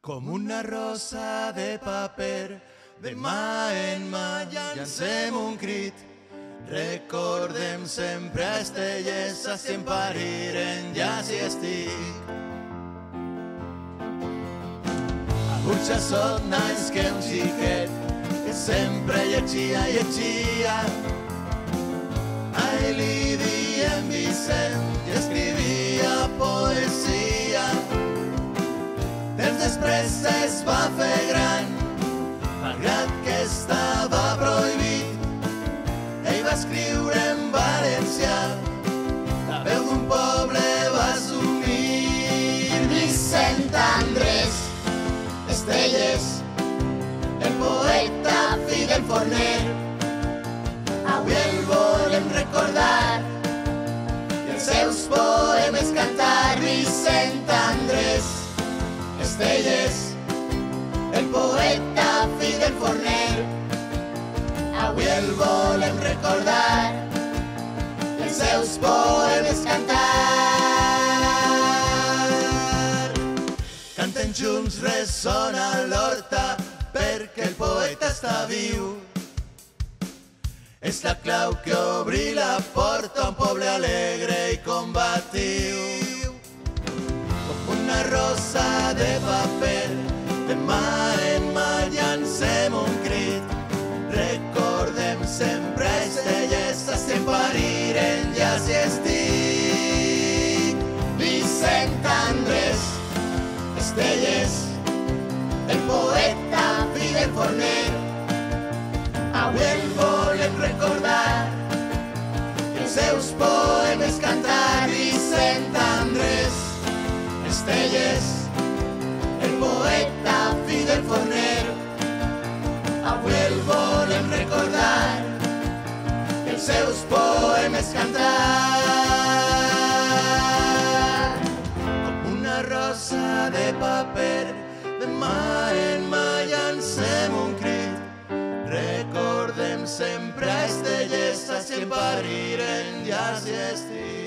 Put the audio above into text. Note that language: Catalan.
Com una rosa de paper, de mà en mà llancem un crit. Recordem sempre a Estelles, si em pariren ja si estic. A Burxassot naix que un xiquet que sempre llegia. Ai, li diem Vicent i escrivia poesia. Temps després es va fer gran, malgrat que estava prohibit. Ell va escriure en valencià, la veu d'un poble va assumir. Vicent Andrés Estelles, el poeta fill del forner, avui el volem recordar i els seus poemes cantar. Vicent Andrés Estelles, el poeta fill del forner, avui el volem recordar i els seus poemes cantar. Canten junts, ressona l'horta, perquè el poeta està viu. És la clau que obri la porta a un poble alegre i combatiu. Com una rosa de paper, de mà en mà llancem un crit. Recordem sempre a Estelles, si em pariren ja si estic. Vicent Andrés Estelles, el poeta fill del forner, avui el volem recordar i els seus poemes cantar. Vicent Andrés Estelles, el poeta fill del forner, avui el volem recordar i els seus poemes cantar. Com una rosa de paper, de mà en mà llancem un crit. Recordem sempre a Estelles, si em pariren ja si estic.